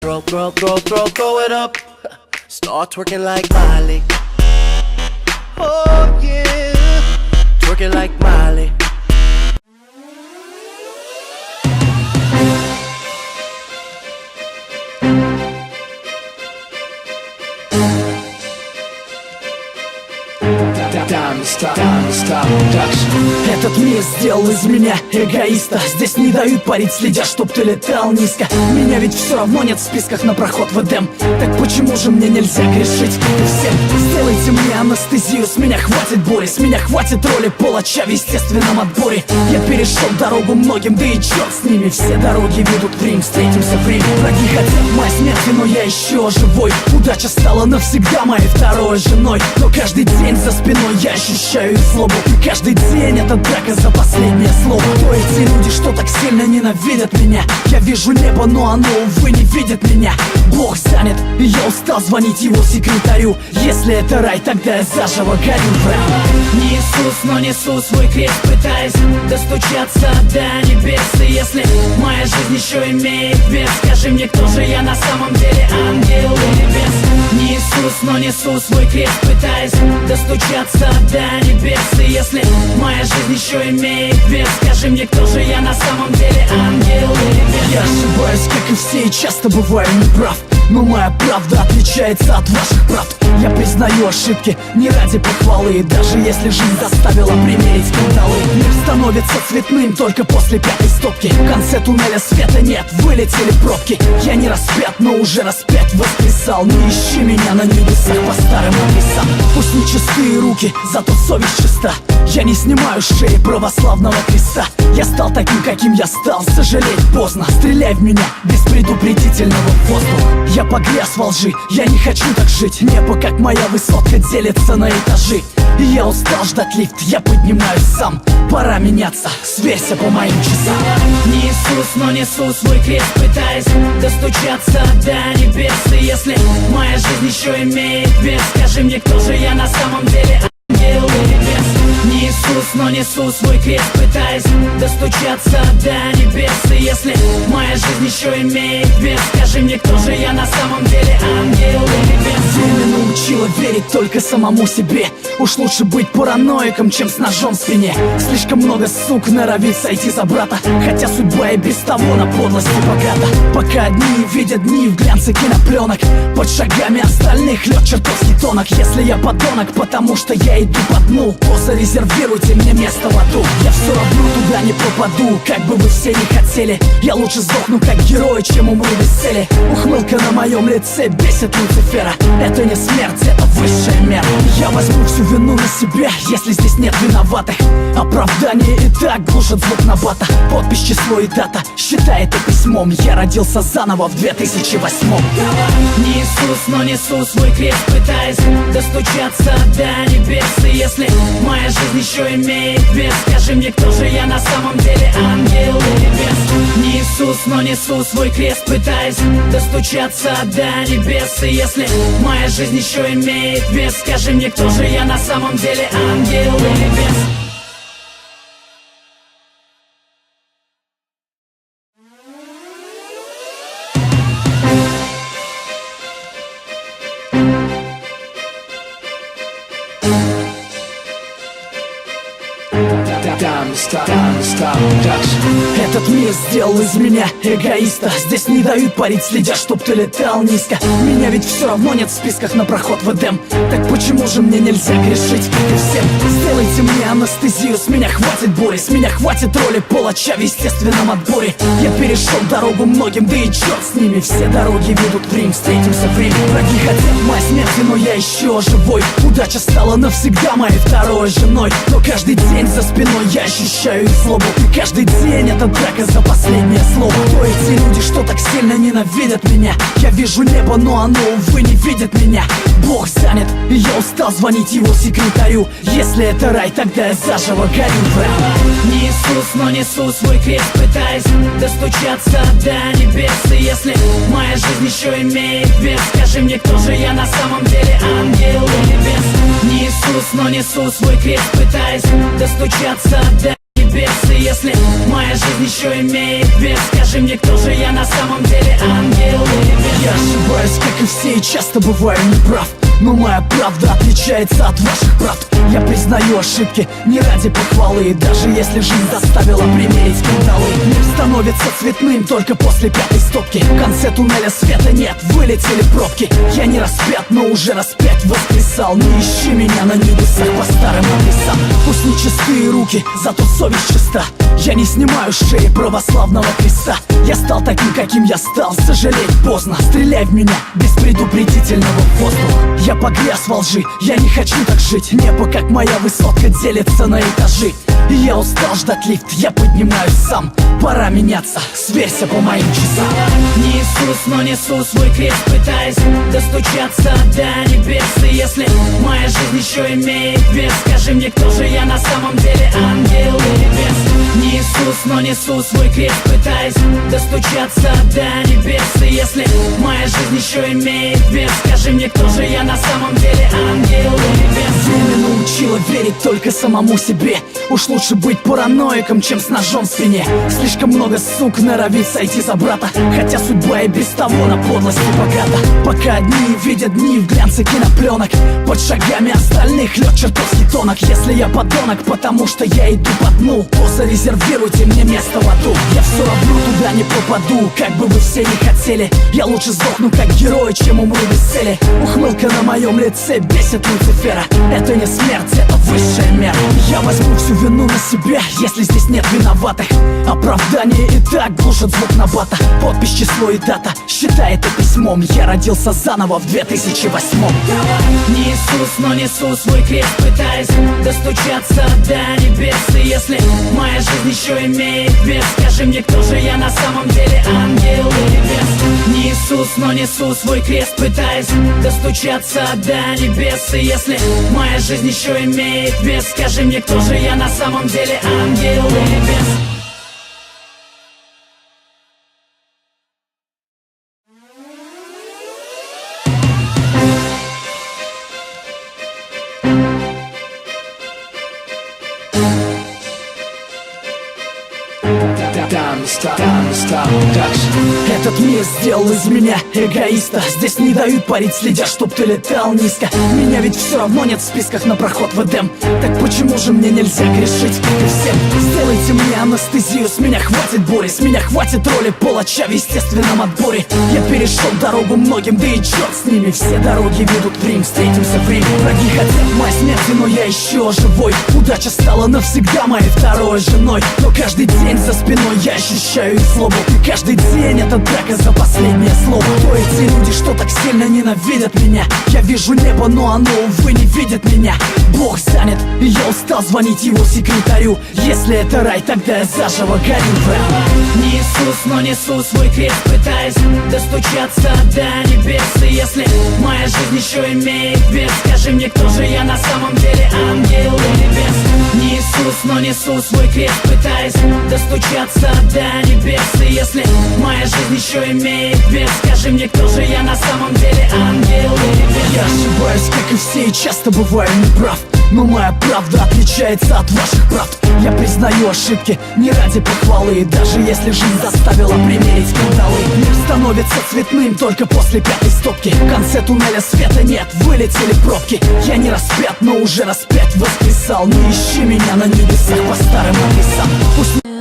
Throw it up. Start twerking like Miley. Oh yeah, twerking like Miley. Этот мир сделал из меня эгоиста. Здесь не дают парить, следя, чтоб ты летал низко. Меня ведь все равно нет в списках на проход в Эдем. Так почему же мне нельзя грешить, как и всем? Сделайте мне анестезию, с меня хватит боли, с меня хватит роли палача в естественном отборе. Я перешел дорогу многим, да и черт с ними. Все дороги ведут в Рим, встретимся в Риме. Враги хотят моей смерти, но я еще живой. Удача стала навсегда моей второй женой. Но каждый день за спиной я ощущаю их злобу. И каждый день это драка за последнее слово. Кто эти люди, что так сильно ненавидят меня? Я вижу небо, но оно, увы, не видит меня. Бог занят, и я устал звонить его секретарю. Если это рай, тогда я заживо горю. Не Иисус, но несу свой крест, пытаясь достучаться до небес. И если моя жизнь еще имеет вес, скажи мне, кто же я на самом деле, ангел или бес? Не Иисус, но несу свой крест, пытаясь достучаться до небес. И если моя жизнь еще имеет вес, скажи мне, кто же я на самом деле, ангел или бес? Я ошибаюсь, как и все, и часто бываю неправ. Но моя правда отличается от ваших правд. Я признаю ошибки не ради похвалы. И даже если жизнь заставила примерить кандалы, мир становится цветным только после пятой стопки. В конце туннеля света нет, вылетели пробки. Я не распят, но уже распять воскресал. Не ищи меня на небесах по старым адресам. Пусть не чистые руки, зато совесть чиста. Я не снимаю с шеи православного креста. Я стал таким, каким я стал, сожалеть поздно. Стреляй в меня без предупредительного воздуха. Я погряз во лжи, я не хочу так жить. Небо, как моя высотка, делится на этажи. И я устал ждать лифт, я поднимаюсь сам. Пора меняться, сверься по моим часам. Не Иисус, но несу свой крест, пытаясь достучаться до небес. И если моя жизнь еще имеет вес, скажи мне, кто же я на самом деле, ангел или бес? Не Иисус, но несу свой крест, пытаясь достучаться до небес. И если моя жизнь еще имеет вес, скажи мне, кто же я на самом деле, ангел или бес? Время научило верить только самому себе. Уж лучше быть параноиком, чем с ножом в спине. Слишком много сук норовит сойти за брата, хотя судьба и без того на подлости богата. Пока одни видят дни в глянце кинопленок, под шагами остальных лед чертовски тонок. Если я подонок, потому что я иду по дну, то зарезервируйте мне место в аду. Я все равно туда не попаду, как бы вы все не хотели. Я лучше сдохну как герой, чем умру без цели. Ухмылка на моем лице бесит Люцифера. Это не смерть, это высшая мера. Я возьму всю вину на себя, если здесь нет виноватых. Оправдание и так глушит звук набата. Подпись, число и дата, считай это письмом. Я родился заново в 2008. Не Иисус, но несу свой крест, пытаясь достучаться до небес. И если моя жизнь еще имеет вес, скажи мне, кто же я на самом деле, ангел или бес? Не Иисус, но несу свой крест, пытаясь достучаться до небес. И если моя жизнь еще имеет вес, скажи мне, кто же я на самом деле, ангел или бес? Этот мир сделал из меня эгоиста. Здесь не дают парить, следя, чтоб ты летал низко. Меня ведь все равно нет в списках на проход в Эдем. Так почему же мне нельзя грешить, как и всем? Сделайте мне анестезию, с меня хватит боли, с меня хватит роли палача в естественном отборе. Я перешел дорогу многим, да и черт с ними. Все дороги ведут в Рим, встретимся в Риме. Враги хотят моей смерти, но я еще живой. Удача стала навсегда моей второй женой. Но каждый день за спиной я ощущаю их злобу. И каждый день это драка за последнее слово. Кто эти люди, что так сильно ненавидят меня? Я вижу небо, но оно, увы, не видит меня. Бог занят, и я устал звонить его секретарю. Если это рай, тогда я заживо горю. Не Иисус, но несу свой крест, пытаясь достучаться до небес. И если моя жизнь еще имеет вес, скажи мне, кто же я на самом деле, ангел или бес? Не Иисус, но несу свой крест, пытаясь достучаться до небес. И если моя жизнь еще имеет вес, скажи мне, кто же я на самом деле, ангел или бес? ошибаюсь, как и все, и часто бываю неправ, но моя правда отличается от ваших правд. Я признаю ошибки не ради похвалы, даже если жизнь заставила примерить кандалы. Мир становится цветным только после пятой стопки. В конце туннеля света нет, вылетели пробки. Я не распят, но уже распять воскресал. Не ищи меня на небесах по старым адресам. Пусть не чистые руки, зато совесть чиста. Я не снимаю с шеи православного креста. Я стал таким, каким я стал, сожалеть поздно. Стреляй в меня без предупредительного воздуха. Я погряз во лжи, я не хочу так жить. Небо, как моя высотка, делится на этажи. И я устал ждать лифт, я поднимаюсь сам. Пора меняться, сверься по моим часам. Не Иисус, но несу свой крест, пытаясь достучаться до небес. И если моя жизнь еще имеет вес, скажи мне, кто же я на самом деле, ангел или бес? Не Иисус, но несу свой крест, пытаясь достучаться до небес. И если моя жизнь еще имеет вес, скажи мне, кто же я на самом деле, ангел или бес? Время научило верить только самому себе. Уж лучше быть параноиком, чем с ножом в спине. Слишком много сук норовит сойти за брата, хотя судьба и без того на подлости богата. Пока одни видят дни в глянце кинопленок, под шагами остальных лед чертовски тонок. Если я подонок, потому что я иду по дну, то зарезервируйте мне место в аду. Я все равно туда не попаду, как бы вы все не хотели. Я лучше сдохну как герой, чем умру без цели. Ухмылка на моем лице бесит Люцифера. Это не смерть, это высшая мера. Я возьму всю вину на себя, если здесь нет виноватых. Оправдание и так глушит звук набата. Подпись, число и дата, считай это письмом. Я родился заново в 2008. Не Иисус, но несу свой крест, пытаясь достучаться до небес. И если моя жизнь еще имеет вес, скажи мне, кто же я на самом деле, ангел или бес? Не Иисус, но несу свой крест, пытаясь достучаться до небес. И если моя жизнь еще имеет вес, скажи мне, кто же я на самом деле, ангел или бес? Этот мир сделал из меня эгоиста. Здесь не дают парить, следя, чтоб ты летал низко. Меня ведь все равно нет в списках на проход в Эдем. Так почему же мне нельзя грешить, как и всем? Сделайте мне анестезию, с меня хватит бури, с меня хватит роли палача в естественном отборе. Я перешел дорогу многим, да и черт с ними. Все дороги ведут в Рим, встретимся в Риме. Враги хотят моей смерти, но я еще живой. Удача стала навсегда моей второй женой. Но каждый день за спиной я ощущаю их злобу. И каждый день это драка за последнее слово. То эти люди, что так сильно ненавидят меня. Я вижу небо, но оно, увы, не видит меня. Бог занят, и я устал звонить его секретарю. Если это рай, тогда я заживо горю. Не Иисус, но несу свой крест, пытаясь достучаться до небес. И если моя жизнь еще имеет вес, скажи мне, кто же я на самом деле, ангел или бес? Не Иисус, но несу свой крест, пытаясь достучаться до небес. И если моя жизнь еще имеет вес, скажи мне, кто же я на самом деле, ангел или бес? Я ошибаюсь, как и все, и часто бываю неправ, но моя правда отличается от ваших правд. Я признаю ошибки не ради похвалы, даже если жизнь заставила примерить кандалы. Мир становится цветным только после пятой стопки. В конце туннеля света нет, вылетели пробки. Я не распят, но уже распять воскресал. Не ищи меня на небесах по старым адресам. Пусть